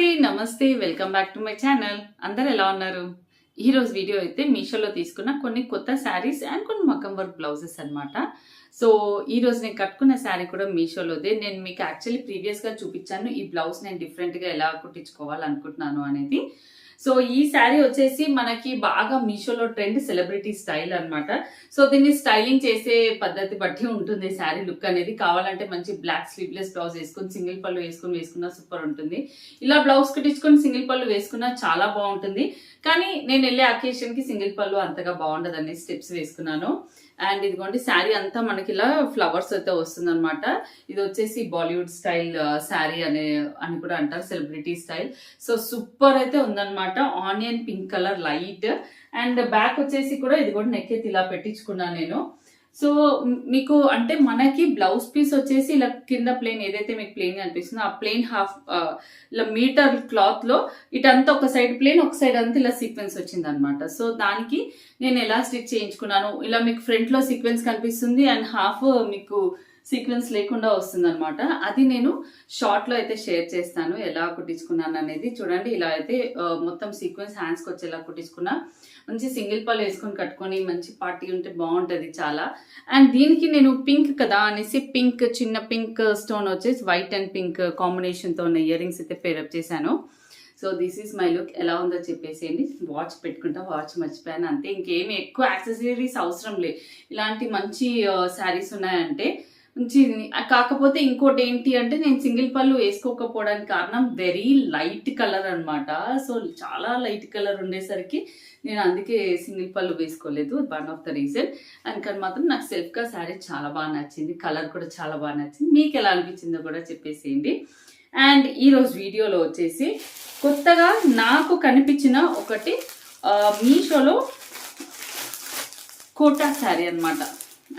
అండి, నమస్తే. Welcome back to my channel. అందరు ఎలా ఉన్నారు? ఈరోజు వీడియో అయితే మీషోలో తీసుకున్న కొన్ని కొత్త శారీస్ అండ్ కొన్ని మగ్గం వర్క్ బ్లౌజెస్ అనమాట. సో ఈరోజు నేను కట్టుకున్న శారీ కూడా మీషోలోదే. నేను మీకు యాక్చువల్లీ ప్రీవియస్గా చూపించాను ఈ బ్లౌజ్ నేను డిఫరెంట్గా ఎలా కుట్టించుకోవాలనుకుంటున్నాను అనేది. సో ఈ శారీ వచ్చేసి మనకి బాగా మీషోలో ట్రెండ్ సెలబ్రిటీ స్టైల్ అనమాట. సో దీన్ని స్టైలింగ్ చేసే పద్ధతి బట్టి ఉంటుంది శారీ లుక్ అనేది. కావాలంటే మంచి బ్లాక్ స్లీవ్లెస్ బ్లౌజ్ వేసుకొని సింగిల్ పళ్ళు వేసుకున్నా సూపర్ ఉంటుంది. ఇలా బ్లౌజ్ కుట్టించుకొని సింగిల్ పళ్ళు వేసుకున్నా చాలా బాగుంటుంది. కానీ నేను వెళ్ళే అకేషన్ కి సింగిల్ పళ్ళు అంతగా బాగుండదని స్టెప్స్ వేసుకున్నాను. అండ్ ఇదిగోండి శారీ అంతా మనకి ఇలా ఫ్లవర్స్ అయితే వస్తుంది అనమాట. ఇది వచ్చేసి బాలీవుడ్ స్టైల్ శారీ అని కూడా అంటారు, సెలబ్రిటీ స్టైల్. సో సూపర్ అయితే ఉందన్నమాట. Onion pink colour light. And back వచ్చేసి కూడా ఇది కూడా నెక్ అయితే ఇలా పెట్టించుకున్నాను నేను. సో మీకు అంటే మనకి బ్లౌజ్ పీస్ వచ్చేసి ఇలా కింద ప్లేన్ ఏదైతే మీకు ప్లేన్ అనిపిస్తుందో ఆ ప్లేన్ హాఫ్ ఇలా మీటర్ క్లాత్ లో ఇటంతా ఒక సైడ్ ప్లేన్, ఒక సైడ్ అంతా ఇలా సీక్వెన్స్ వచ్చింది అనమాట. సో దానికి నేను ఎలా స్టిచ్ చేయించుకున్నాను, ఇలా మీకు ఫ్రంట్ లో సీక్వెన్స్ కనిపిస్తుంది అండ్ హాఫ్ మీకు సీక్వెన్స్ లేకుండా వస్తుంది అనమాట. అది నేను షార్ట్ లో అయితే షేర్ చేస్తాను ఎలా కుట్టించుకున్నాను అనేది. చూడండి ఇలా అయితే మొత్తం సీక్వెన్స్ హ్యాండ్స్కి వచ్చేలా కుట్టించుకున్నా. మంచి సింగిల్ పళ్ళు వేసుకొని కట్టుకొని మంచి పార్టీ ఉంటే బాగుంటుంది చాలా. అండ్ దీనికి నేను పింక్ కదా అనేసి పింక్ చిన్న పింక్ స్టోన్ వచ్చేసి వైట్ అండ్ పింక్ కాంబినేషన్తో ఉన్న ఇయర్ రింగ్స్ అయితే పేరప్ చేశాను. So this is my look. ఎలా ఉందో చెప్పేసేయండి. వాచ్ పెట్టుకుంటా, వాచ్ మర్చిపోయాను అంతే. ఇంకేమి ఎక్కువ యాక్సెసరీస్ అవసరం లేదు. ఇలాంటి మంచి శారీస్ ఉన్నాయంటే మంచి. కాకపోతే ఇంకోటి ఏంటి అంటే నేను సింగిల్ పళ్ళు వేసుకోకపోవడానికి కారణం వెరీ లైట్ కలర్ అనమాట. సో చాలా లైట్ కలర్ ఉండేసరికి నేను అందుకే సింగిల్ పళ్ళు వేసుకోలేదు. One of the reason. And కానీ మాత్రం నాకు సెల్ఫ్గా శారీ చాలా బాగా నచ్చింది, కలర్ కూడా చాలా బాగా నచ్చింది. మీకు ఎలా అనిపించిందో కూడా చెప్పేసేయండి. అండ్ ఈరోజు వీడియోలో వచ్చేసి కొత్తగా నాకు కనిపించిన ఒకటి మీషోలో కోటా శారీ అనమాట.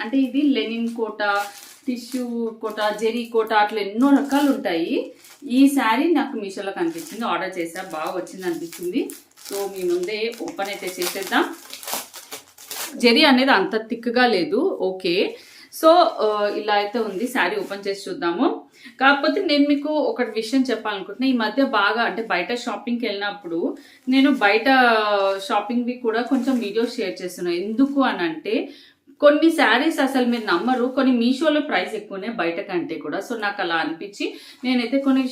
అంటే ఇది లెనిన్ కోటా, టిష్యూ కోటా, జెరీ కోటా, అట్లా ఎన్నో రకాలు ఉంటాయి. ఈ శారీ నాకు మీషోలో కనిపించింది, ఆర్డర్ చేసా, బాగా వచ్చింది అనిపించింది. సో మీ ముందే ఓపెన్ అయితే చేసేద్దాం. జెరీ అనేది అంత థిక్గా లేదు, ఓకే. సో ఇలా అయితే ఉంది. శారీ ఓపెన్ చేసి చూద్దాము. కాకపోతే నేను మీకు ఒక విషయం చెప్పాలనుకుంటున్నా. ఈ మధ్య బాగా అంటే బయట షాపింగ్కి వెళ్ళినప్పుడు నేను బయట షాపింగ్వి కూడా కొంచెం వీడియోస్ షేర్ చేస్తున్నాను. ఎందుకు అని అంటే కొన్ని శారీస్ అసలు మీరు నమ్మరు, కొన్ని మీషోలో ప్రైస్ ఎక్కువనే బయట కంటే కూడా. సో నాకు అలా అనిపించి నేనైతే కొన్ని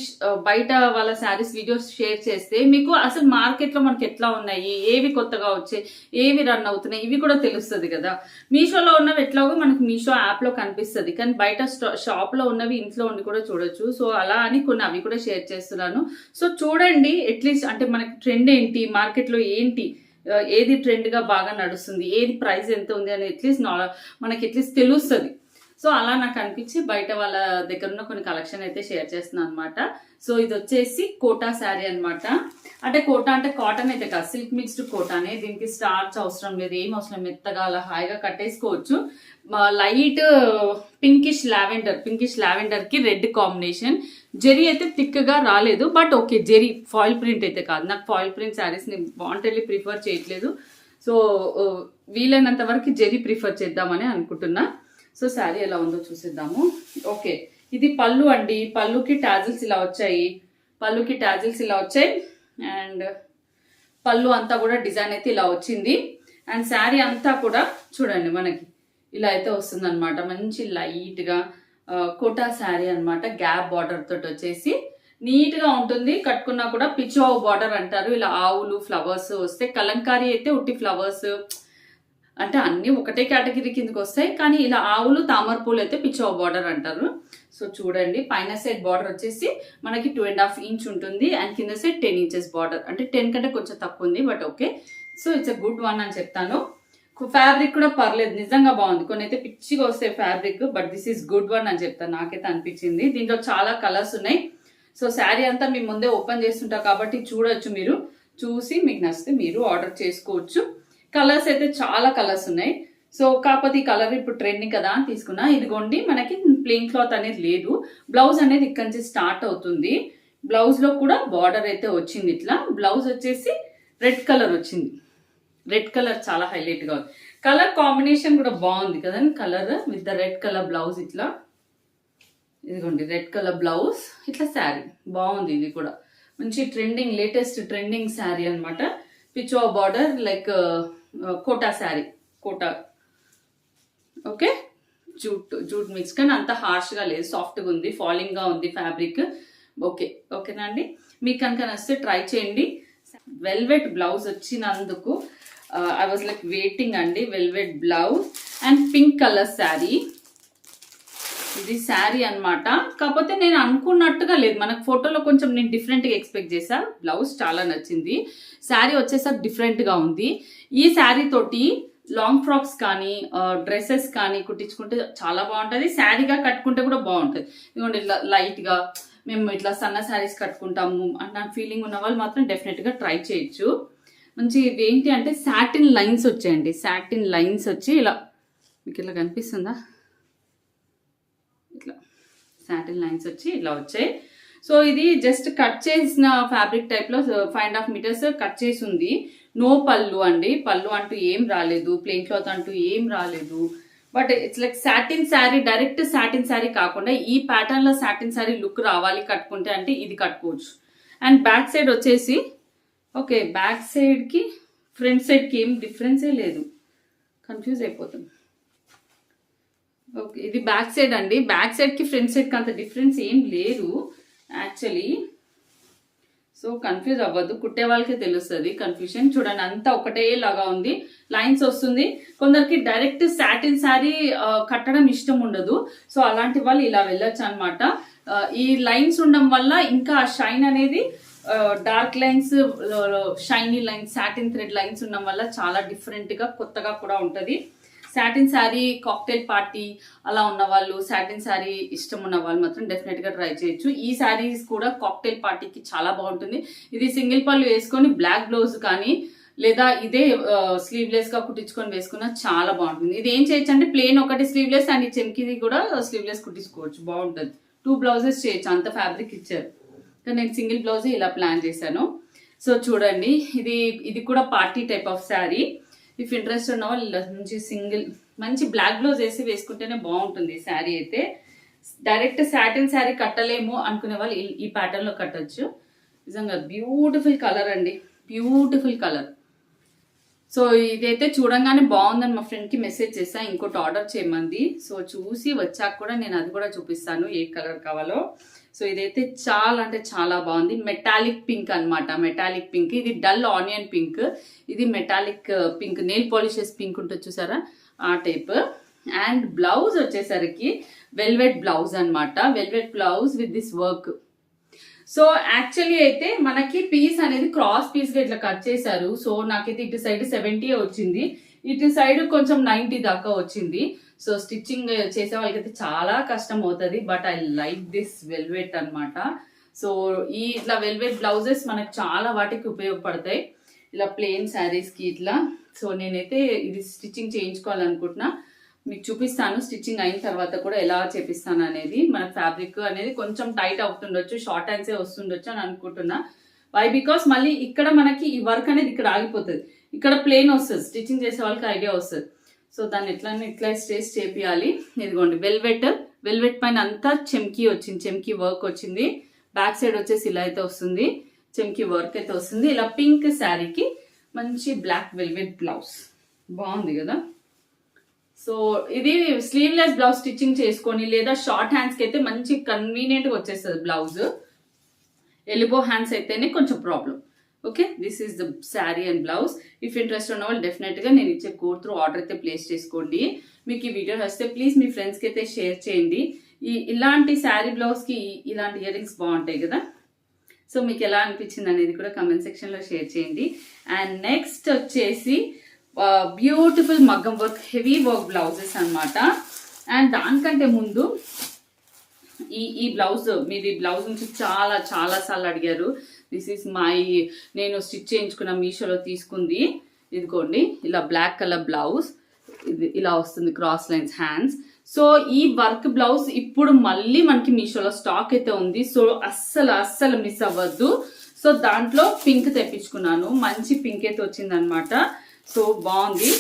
బయట వాళ్ళ శారీస్ వీడియోస్ షేర్ చేస్తే మీకు అసలు మార్కెట్లో మనకి ఎట్లా ఉన్నాయి, ఏవి కొత్తగా వచ్చాయి, ఏవి రన్ అవుతున్నాయి, ఇవి కూడా తెలుస్తుంది కదా. మీషోలో ఉన్నవి ఎట్లాగో మనకి మీషో యాప్లో కనిపిస్తుంది, కానీ బయట షాప్లో ఉన్నవి ఇంట్లో ఉండి కూడా చూడొచ్చు. సో అలా అని కొన్ని అవి కూడా షేర్ చేస్తున్నాను. సో చూడండి, అట్లీస్ట్ అంటే మనకి ట్రెండ్ ఏంటి, మార్కెట్లో ఏంటి, ఏది ట్రెండ్గా బాగా నడుస్తుంది, ఏది ప్రైస్ ఎంత ఉంది అని అట్లీస్ట్ మనకి అట్లీస్ట్ తెలుస్తుంది. సో అలా నాకు అనిపించి బయట వాళ్ళ దగ్గర ఉన్న కొన్ని కలెక్షన్ అయితే షేర్ చేస్తున్నాను అనమాట. సో ఇది వచ్చేసి కోటా శారీ అనమాట. అంటే కోటా అంటే కాటన్ అయితే కాదు, సిల్క్ మిక్స్డ్ కోటానే. దీనికి స్టార్చ్ అవసరం లేదు, ఏం అవసరం, మెత్తగా అలా హాయిగా కట్టేసుకోవచ్చు. లైట్ పింకిష్ లావెండర్ కి రెడ్ కాంబినేషన్. జెరీ అయితే థిక్గా రాలేదు, but okay. Zari foil print అయితే కాదు. నాకు ఫాయిల్ ప్రింట్ శారీస్ ని వాంటెడ్లీ ప్రిఫర్ చేయట్లేదు. సో వీలైనంత వరకు జెరీ ప్రిఫర్ చేద్దామని అనుకుంటున్నా. సో శారీ ఎలా ఉందో చూసేద్దాము. ఓకే, ఇది పళ్ళు అండి. పళ్ళుకి టాజిల్స్ ఇలా వచ్చాయి. అండ్ పళ్ళు అంతా కూడా డిజైన్ అయితే ఇలా వచ్చింది. అండ్ శారీ అంతా కూడా చూడండి మనకి ఇలా అయితే వస్తుంది అనమాట. మంచి లైట్ గా కోటా శారీ అనమాట. గ్యాప్ బార్డర్ తోటి వచ్చేసి నీట్ గా ఉంటుంది. కట్టుకున్నా కూడా పిచ్వావ్ బార్డర్ అంటారు. ఇలా ఆవులు ఫ్లవర్స్ వస్తే, కలంకారీ అయితే ఉట్టి ఫ్లవర్స్ అంటే అన్ని ఒకటే కేటగిరీ కిందకి వస్తాయి. కానీ ఇలా ఆవులు తామర పూలు అయితే పిచ్వావ్ బార్డర్ అంటారు. సో చూడండి, పైన సైడ్ బార్డర్ వచ్చేసి మనకి 2.5 ఇంచ్ ఉంటుంది. అండ్ కింద సైడ్ 10 ఇంచెస్ బార్డర్, అంటే 10 కంటే కొంచెం తక్కువ ఉంది, but okay. So it's a good one అని చెప్తాను. ఫ్యాబ్రిక్ కూడా పర్లేదు, నిజంగా బాగుంది. కొన్ని అయితే పిచ్చిగా వస్తాయి fabric, but this is good one అని చెప్తాను, నాకైతే అనిపించింది. దీంట్లో చాలా కలర్స్ ఉన్నాయి. సో శారీ అంతా మీ ముందే ఓపెన్ చేస్తుంటా కాబట్టి చూడొచ్చు. మీరు చూసి మీకు నచ్చితే మీరు ఆర్డర్ చేసుకోవచ్చు. కలర్స్ అయితే చాలా కలర్స్ ఉన్నాయి. సో కాకపోతే ఈ కలర్ ఇప్పుడు ట్రెండింగ్ కదా అని తీసుకున్నా. ఇదిగోండి, మనకి ప్లెయిన్ క్లాత్ అనేది లేదు. బ్లౌజ్ అనేది ఇక్కడ నుంచి స్టార్ట్ అవుతుంది. బ్లౌజ్ లో కూడా బార్డర్ అయితే వచ్చింది. ఇట్లా బ్లౌజ్ వచ్చేసి రెడ్ కలర్ వచ్చింది. రెడ్ కలర్ చాలా హైలైట్ గా ఉంది. కలర్ కాంబినేషన్ కూడా బాగుంది కదండి. Colour with the red colour blouse ఇట్లా. ఇదిగోండి రెడ్ కలర్ బ్లౌజ్, ఇట్లా శారీ బాగుంది. ఇది కూడా మంచి ట్రెండింగ్ లేటెస్ట్ ట్రెండింగ్ శారీ అనమాట. పిచో border like Kota sari, Kota. Okay, jute mix, కానీ అంత హార్ష్గా లేదు, సాఫ్ట్గా ఉంది, ఫాలింగ్గా ఉంది ఫ్యాబ్రిక్. ఓకేనా అండి, మీకు కనుక నచ్చితే ట్రై చేయండి. వెల్వెట్ బ్లౌజ్ వచ్చినందుకు ఐ వాజ్ లైక్ వెయిటింగ్ అండి. Velvet blouse and pink colour sari. ఇది శారీ అనమాట, కాకపోతే నేను అనుకున్నట్టుగా లేదు. మనకు ఫోటోలో కొంచెం నేను డిఫరెంట్గా ఎక్స్పెక్ట్ చేశాను. బ్లౌజ్ చాలా నచ్చింది, శారీ వచ్చేసరికి డిఫరెంట్గా ఉంది. ఈ శారీ తోటి లాంగ్ ఫ్రాక్స్ కానీ డ్రెస్సెస్ కానీ కుట్టించుకుంటే చాలా బాగుంటుంది. శారీగా కట్టుకుంటే కూడా బాగుంటుంది. ఇదిగోండి ఇట్లా లైట్గా మేము ఇట్లా సన్న శారీస్ కట్టుకుంటాము అన్న ఫీలింగ్ ఉన్న వాళ్ళు మాత్రం డెఫినెట్గా ట్రై చేయొచ్చు. మంచి ఏంటి అంటే సాటిన్ లైన్స్ వచ్చాయండి. సాటిన్ లైన్స్ వచ్చి ఇలా మీకు ఇట్లా కనిపిస్తుందా, ఇట్లా సాటిన్ లైన్స్ వచ్చి ఇలా వచ్చాయి. సో ఇది జస్ట్ కట్ చేసిన ఫ్యాబ్రిక్ టైప్లో 5.5 మీటర్స్ కట్ చేసి ఉంది. నో పళ్ళు అండి, పళ్ళు అంటూ ఏం రాలేదు, ప్లెయిన్ క్లాత్ అంటూ ఏం రాలేదు. But it's like satin sari, direct satin sari కాకుండా ఈ ప్యాటర్న్ లో సాటిన్ శారీ లుక్ రావాలి కట్టుకుంటే అంటే ఇది కట్టుకోవచ్చు. అండ్ బ్యాక్ సైడ్ వచ్చేసి ఓకే, బ్యాక్ సైడ్ కి ఫ్రంట్ సైడ్ కి ఏం డిఫరెన్సే లేదు, కన్ఫ్యూజ్ అయిపోతాం. ఓకే, ఇది బ్యాక్ సైడ్ అండి. బ్యాక్ సైడ్ కి ఫ్రంట్ సైడ్ కి అంత డిఫరెన్స్ ఏం లేదు యాక్చువల్లీ. సో కన్ఫ్యూజ్ అవ్వద్దు, కుట్టే వాళ్ళకే తెలుస్తుంది కన్ఫ్యూజన్. చూడండి అంతా ఒకటే లాగా ఉంది, లైన్స్ వస్తుంది. కొందరికి డైరెక్ట్ సాటిన్ శారీ కట్టడం ఇష్టం ఉండదు, సో అలాంటి వాళ్ళు ఇలా వెళ్ళొచ్చు అనమాట. ఈ లైన్స్ ఉండడం వల్ల ఇంకా షైన్ అనేది dark lines, shiny lines, satin thread lines ఉండడం వల్ల చాలా డిఫరెంట్ గా కొత్తగా కూడా ఉంటది. సాటిన్ శారీ కాక్టైల్ పార్టీ అలా ఉన్న వాళ్ళు, సాటిన్ శారీ ఇష్టం ఉన్న వాళ్ళు మాత్రం డెఫినెట్ గా ట్రై చేయొచ్చు. ఈ శారీస్ కూడా కాక్టైల్ పార్టీకి చాలా బాగుంటుంది. ఇది సింగిల్ పళ్ళు వేసుకొని బ్లాక్ బ్లౌజ్ కానీ లేదా ఇదే స్లీవ్లెస్ గా కుట్టించుకొని వేసుకున్నా చాలా బాగుంటుంది. ఇది ఏం చేయొచ్చు అంటే ప్లేన్ ఒకటి స్లీవ్లెస్ అండ్ ఈ చెంకిది కూడా స్లీవ్లెస్ కుట్టించుకోవచ్చు, బాగుంటుంది. 2 బ్లౌజెస్ చేయొచ్చు, అంత ఫ్యాబ్రిక్ ఇచ్చారు. నేను సింగిల్ బ్లౌజ్ ఇలా ప్లాన్ చేశాను. సో చూడండి, ఇది కూడా party type of sari. If interest ఉన్న వాళ్ళు మంచి బ్లాక్ బ్లౌజ్ వేసుకుంటేనే బాగుంటుంది ఈ శారీ అయితే. డైరెక్ట్ సాటిన్ శారీ కట్టలేము అనుకునే వాళ్ళు ఈ ప్యాటర్న్ లో కట్టొచ్చు. నిజంగా బ్యూటిఫుల్ కలర్ అండి, బ్యూటిఫుల్ కలర్. సో ఇదైతే చూడంగానే బాగుందని మా ఫ్రెండ్ కి మెసేజ్ చేసా, ఇంకోటి ఆర్డర్ చేయమంది. సో చూసి వచ్చాక కూడా నేను అది కూడా చూపిస్తాను ఏ కలర్ కావాలో. సో ఇదైతే చాలా అంటే చాలా బాగుంది. మెటాలిక్ పింక్ అనమాట, మెటాలిక్ పింక్. ఇది డల్ ఆనియన్ పింక్, ఇది metallic pink, nail polishes pink ఉంటుంది చూసారా ఆ టైప్. అండ్ బ్లౌజ్ వచ్చేసరికి వెల్వెట్ బ్లౌజ్ అనమాట, velvet blouse with this work. So actually అయితే మనకి పీస్ అనేది క్రాస్ పీస్ గా ఇట్లా కట్ చేశారు. సో నాకైతే ఇటు సైడ్ 70 వచ్చింది, ఇటు సైడ్ కొంచెం 90 దాకా వచ్చింది. సో స్టిచ్చింగ్ చేసే వాళ్ళకైతే చాలా కష్టం అవుతుంది. But I like this velvet అనమాట. సో ఈ ఇట్లా వెల్వెట్ బ్లౌజెస్ మనకు చాలా వాటికి ఉపయోగపడతాయి, ఇలా ప్లెయిన్ శారీస్ కి ఇట్లా. సో నేనైతే ఇది స్టిచ్చింగ్ చేయించుకోవాలనుకుంటున్నా, మీకు చూపిస్తాను స్టిచ్చింగ్ అయిన తర్వాత కూడా ఎలా చేపిస్తాను అనేది. మన ఫ్యాబ్రిక్ అనేది కొంచెం టైట్ అవుతుండొచ్చు, షార్ట్ హ్యాండ్సే వస్తుండొచ్చు అని అనుకుంటున్నా. వై బికాస్ మళ్ళీ ఇక్కడ మనకి ఈ వర్క్ అనేది ఇక్కడ ఆగిపోతుంది, ఇక్కడ ప్లెయిన్ వస్తుంది, స్టిచ్చింగ్ చేసే వాళ్ళకి ఐడియా వస్తుంది. సో దాన్ని ఇట్లా స్టేజ్ చేపియాలి. ఇదిగోండి వెల్వెట్ పైన అంతా చెమ్కీ వచ్చింది, చెమ్కీ వర్క్ వచ్చింది. బ్యాక్ సైడ్ వచ్చేసి ఇలా అయితే వస్తుంది, చెమ్కీ వర్క్ అయితే వస్తుంది. ఇలా పింక్ శారీకి మంచి బ్లాక్ వెల్వెట్ బ్లౌజ్, బాగుంది కదా. సో ఇది స్లీవ్లెస్ బ్లౌజ్ స్టిచ్చింగ్ చేసుకొని లేదా షార్ట్ హ్యాండ్స్ కి అయితే మంచి కన్వీనియంట్ గా వచ్చేస్తుంది బ్లౌజ్. ఎలిబో హ్యాండ్స్ అయితేనే కొంచెం problem. Okay, this is the sari and blouse. If interest ఉన్న వాళ్ళు డెఫినెట్ గా నేను ఇచ్చే కోడ్ త్రూ ఆర్డర్ అయితే ప్లేస్ చేసుకోండి. మీకు ఈ వీడియో వస్తే ప్లీజ్ మీ ఫ్రెండ్స్ కి అయితే షేర్ చేయండి. ఇలాంటి శారీ బ్లౌజ్ కి ఇలాంటి ఇయర్ రింగ్స్ బాగుంటాయి కదా. సో మీకు ఎలా అనిపించింది అనేది కూడా కమెంట్ సెక్షన్ లో షేర్ చేయండి. అండ్ నెక్స్ట్ వచ్చేసి బ్యూటిఫుల్ మగ్గం వర్క్, హెవీ వర్క్ బ్లౌజెస్ అనమాట. అండ్ దానికంటే ముందు ఈ బ్లౌజ్, మీరు ఈ బ్లౌజ్ నుంచి చాలా చాలా సార్లు అడిగారు. దిస్ ఈస్ నేను స్టిచ్ చేయించుకున్న మీషోలో తీసుకుంది. ఇదిగోండి ఇలా బ్లాక్ కలర్ బ్లౌజ్, ఇది ఇలా వస్తుంది, క్రాస్ లైన్స్ హ్యాండ్స్. సో ఈ వర్క్ బ్లౌజ్ ఇప్పుడు మళ్ళీ మనకి మీషోలో స్టాక్ అయితే ఉంది. సో అస్సలు మిస్ అవ్వద్దు. సో దాంట్లో పింక్ తెప్పించుకున్నాను, మంచి పింక్ అయితే వచ్చింది అనమాట. సో బాగుంది,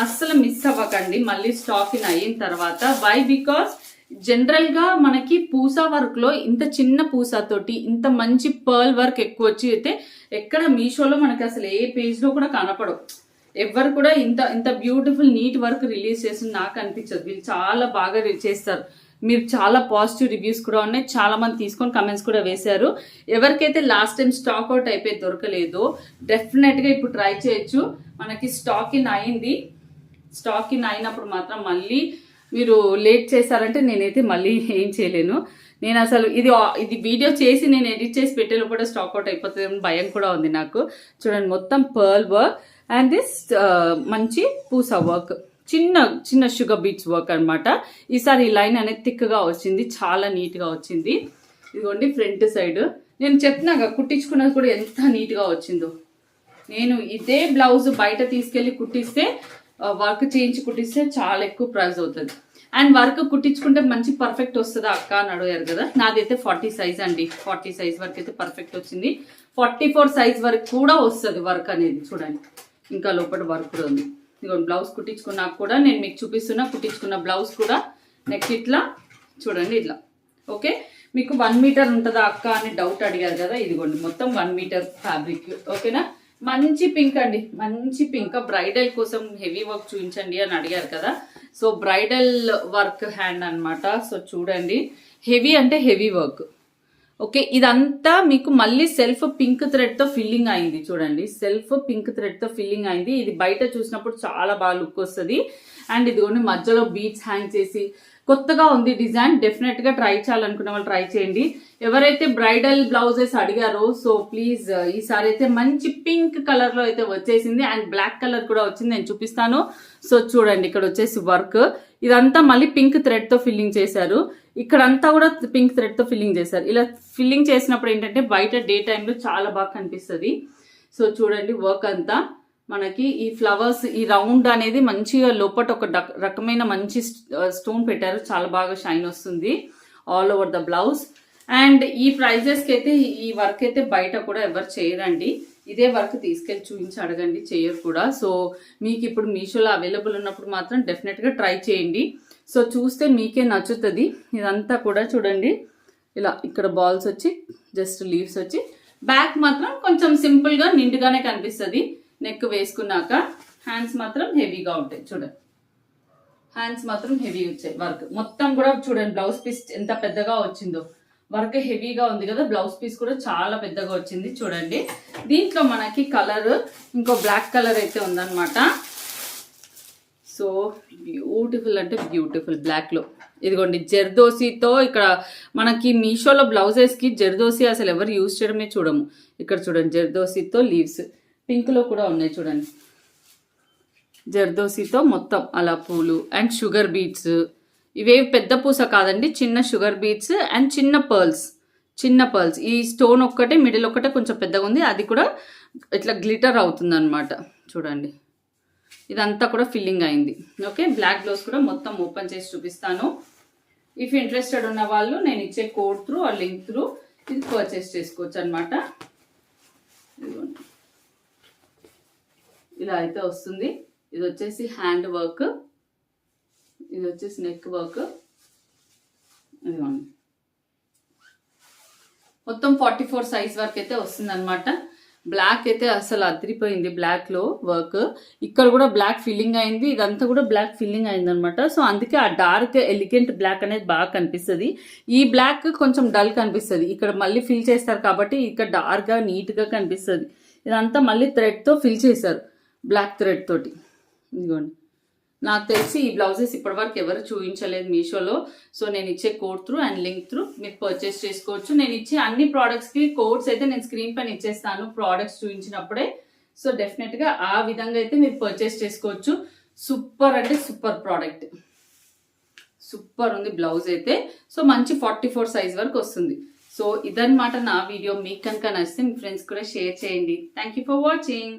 అస్సలు మిస్ అవ్వకండి మళ్ళీ స్టాక్ ఇన్ అయిన తర్వాత. వై బికాస్ జనరల్గా మనకి పూసా వర్క్లో ఇంత చిన్న పూసాతోటి ఇంత మంచి పర్ల్ వర్క్ ఎక్కువ వచ్చి అయితే ఎక్కడ మీషోలో మనకి అసలు ఏ పేజ్లో కూడా కనపడవు. ఎవరు కూడా ఇంత ఇంత బ్యూటిఫుల్ నీట్ వర్క్ రిలీజ్ చేసి నాకు అనిపించదు. వీళ్ళు చాలా బాగా చేస్తారు. మీరు చాలా పాజిటివ్ రివ్యూస్ కూడా ఉన్నాయి, చాలా మంది తీసుకొని కమెంట్స్ కూడా వేశారు. ఎవరికైతే లాస్ట్ టైం స్టాక్ అవుట్ అయిపోయి దొరకలేదో డెఫినెట్గా ఇప్పుడు ట్రై చేయొచ్చు. మనకి స్టాక్ ఇన్ అయింది. స్టాక్ ఇన్ అయినప్పుడు మాత్రం మళ్ళీ మీరు లేట్ చేశారంటే నేనైతే మళ్ళీ ఏం చేయలేను. నేను అసలు ఇది వీడియో చేసి నేను ఎడిట్ చేసి పెట్టేలో కూడా స్టాక్ అవుట్ అయిపోతుంది భయం కూడా ఉంది నాకు. చూడండి, మొత్తం పర్ల్ వర్క్ అండ్ దిస్ మంచి పూసా వర్క్, చిన్న చిన్న షుగర్ బీట్స్ వర్క్ అనమాట. ఈసారి ఈ లైన్ అనేది థిక్గా వచ్చింది, చాలా నీట్గా వచ్చింది. ఇదిగోండి ఫ్రంట్ సైడ్ నేను చెప్తున్నాగా కుట్టించుకున్నది కూడా ఎంత నీట్గా వచ్చిందో. నేను ఇదే బ్లౌజ్ బయట తీసుకెళ్ళి కుట్టిస్తే వర్క్ చేయించి కుట్టిస్తే చాలా ఎక్కువ ప్రైస్ అవుతుంది. అండ్ వర్క్ కుట్టించుకుంటే మంచి పర్ఫెక్ట్ వస్తుందా అక్క అని అడిగారు కదా. నాదైతే 40 సైజ్ అండి. 40 సైజ్ వరకు అయితే పర్ఫెక్ట్ వచ్చింది. 44 సైజ్ వరకు కూడా వస్తుంది వర్క్ అనేది. చూడండి, ఇంకా లోపల వర్క్ కూడా ఉంది. ఇదిగోండి, బ్లౌజ్ కుట్టించుకున్నాక కూడా నేను మీకు చూపిస్తున్నా. కుట్టించుకున్న బ్లౌజ్ కూడా నెక్స్ట్ ఇట్లా చూడండి, ఇట్లా. ఓకే, మీకు 1 మీటర్ ఉంటుందా అక్క అని డౌట్ అడిగారు కదా. ఇదిగోండి, మొత్తం 1 మీటర్ ఫ్యాబ్రిక్. ఓకేనా, మంచి పింక్ అండి, మంచి పింక్. బ్రైడల్ కోసం హెవీ వర్క్ చూపించండి అని అడిగారు కదా. సో బ్రైడల్ వర్క్ హ్యాండ్ అనమాట. సో చూడండి, హెవీ అంటే హెవీ వర్క్. ఓకే, ఇదంతా మీకు మళ్ళీ సెల్ఫ్ పింక్ థ్రెడ్తో ఫిల్లింగ్ అయింది. చూడండి, సెల్ఫ్ పింక్ థ్రెడ్తో ఫిల్లింగ్ అయింది. ఇది బయట చూసినప్పుడు చాలా బాగా లుక్ వస్తుంది. అండ్ ఇదిగోండి, మధ్యలో బీడ్స్ హ్యాంగ్ చేసి కొత్తగా ఉంది డిజైన్. డెఫినెట్గా ట్రై చేయాలనుకున్న వాళ్ళు ట్రై చేయండి. ఎవరైతే బ్రైడల్ బ్లౌజెస్ అడిగారో సో ప్లీజ్ ఈసారి అయితే మంచి పింక్ కలర్లో అయితే వచ్చేసింది. అండ్ బ్లాక్ కలర్ కూడా వచ్చింది, నేను చూపిస్తాను. సో చూడండి, ఇక్కడ వచ్చేసి వర్క్ ఇదంతా మళ్ళీ పింక్ థ్రెడ్తో ఫిల్లింగ్ చేశారు. ఇక్కడంతా కూడా పింక్ థ్రెడ్తో ఫిల్లింగ్ చేశారు. ఇలా ఫిల్లింగ్ చేసినప్పుడు ఏంటంటే బయట డే టైంలో చాలా బాగా కనిపిస్తుంది. సో చూడండి, వర్క్ అంతా మనకి ఈ ఫ్లవర్స్, ఈ రౌండ్ అనేది మంచిగా లోపల ఒక రకమైన మంచి స్టోన్ పెట్టారు. చాలా బాగా షైన్ వస్తుంది all over the blouse. And ఈ ప్రైజెస్కి అయితే ఈ వర్క్ అయితే బయట కూడా ఎవరు చేయరండి. ఇదే వర్క్ తీసుకెళ్ళి చూపించి అడగండి, చేయరు కూడా. సో మీకు ఇప్పుడు మీషోలో అవైలబుల్ ఉన్నప్పుడు మాత్రం డెఫినెట్గా ట్రై చేయండి. సో చూస్తే మీకే నచ్చుతుంది. ఇదంతా కూడా చూడండి, ఇలా ఇక్కడ బాల్స్ వచ్చి జస్ట్ లీవ్స్ వచ్చి, బ్యాక్ మాత్రం కొంచెం సింపుల్గా నిండుగానే కనిపిస్తుంది. నెక్ వేసుకున్నాక హ్యాండ్స్ మాత్రం హెవీగా ఉంటాయి. చూడండి, హ్యాండ్స్ మాత్రం హెవీ వచ్చాయి. వర్క్ మొత్తం కూడా చూడండి, బ్లౌజ్ పీస్ ఎంత పెద్దగా వచ్చిందో. వర్క్ హెవీగా ఉంది కదా, బ్లౌజ్ పీస్ కూడా చాలా పెద్దగా వచ్చింది. చూడండి, దీంట్లో మనకి కలర్ ఇంకో బ్లాక్ కలర్ అయితే ఉందన్నమాట. సో బ్యూటిఫుల్ అంటే బ్యూటిఫుల్ బ్లాక్లో. ఇదిగోండి, జర్దోసీతో ఇక్కడ మనకి మీషోలో బ్లౌజెస్కి జర్దోసీ అసలు ఎవరు యూజ్ చేయడమే చూడము. ఇక్కడ చూడండి, జర్దోసీతో లీవ్స్ పింక్లో కూడా ఉన్నాయి. చూడండి, జర్దోసీతో మొత్తం అలా పూలు అండ్ షుగర్ బీట్స్. ఇవేవి పెద్ద పూస కాదండి, చిన్న షుగర్ బీట్స్ అండ్ చిన్న పర్ల్స్. ఈ స్టోన్ ఒక్కటే మిడిల్ ఒక్కటే కొంచెం పెద్దగా ఉంది, అది కూడా ఇట్లా గ్లిటర్ అవుతుంది అనమాట. చూడండి, ఇదంతా కూడా ఫిల్లింగ్ అయింది. ఓకే, బ్లాక్ బ్లౌజ్ కూడా మొత్తం ఓపెన్ చేసి చూపిస్తాను. ఇఫ్ ఇంట్రెస్టెడ్ ఉన్న వాళ్ళు నేను ఇచ్చే కోడ్ త్రూ ఆ లింక్ త్రూ ఇది పర్చేస్ చేసుకోవచ్చు అనమాట. ఇలా అయితే వస్తుంది. ఇది వచ్చేసి హ్యాండ్ వర్క్, ఇది వచ్చేసి నెక్ వర్క్. ఇదిగోండి, మొత్తం 44 సైజ్ వరకు అయితే వస్తుంది అనమాట. బ్లాక్ అయితే అసలు అదిరిపోయింది బ్లాక్లో వర్క్. ఇక్కడ కూడా బ్లాక్ ఫిల్లింగ్ అయింది, ఇదంతా కూడా బ్లాక్ ఫిల్లింగ్ అయింది అనమాట. సో అందుకే ఆ డార్క్ ఎలిగెంట్ బ్లాక్ అనేది బాగా కనిపిస్తుంది. ఈ బ్లాక్ కొంచెం డల్ కనిపిస్తుంది. ఇక్కడ మళ్ళీ ఫిల్ చేస్తారు కాబట్టి ఇక్కడ డార్క్గా నీట్గా కనిపిస్తుంది. ఇదంతా మళ్ళీ థ్రెడ్తో ఫిల్ చేశారు, బ్లాక్ థ్రెడ్ తోటి. ఇదిగోండి, నాకు తెలిసి ఈ బ్లౌజెస్ ఇప్పటివరకు ఎవరు చూపించలేదు మీషోలో. సో నేను ఇచ్చే code through and link through మీరు పర్చేస్ చేసుకోవచ్చు. నేను ఇచ్చే అన్ని ప్రోడక్ట్స్కి కోడ్స్ అయితే నేను స్క్రీన్ పైన ఇచ్చేస్తాను ప్రోడక్ట్స్ చూపించినప్పుడే. సో డెఫినెట్గా ఆ విధంగా అయితే మీరు పర్చేస్ చేసుకోవచ్చు. సూపర్ అంటే సూపర్ ప్రోడక్ట్, సూపర్ ఉంది బ్లౌజ్ అయితే. సో మంచి 44 సైజ్ వరకు వస్తుంది. సో ఇదన్నమాట నా వీడియో. మీకు కనుక నచ్చితే మీ ఫ్రెండ్స్ కూడా షేర్ చేయండి. Thank you for watching.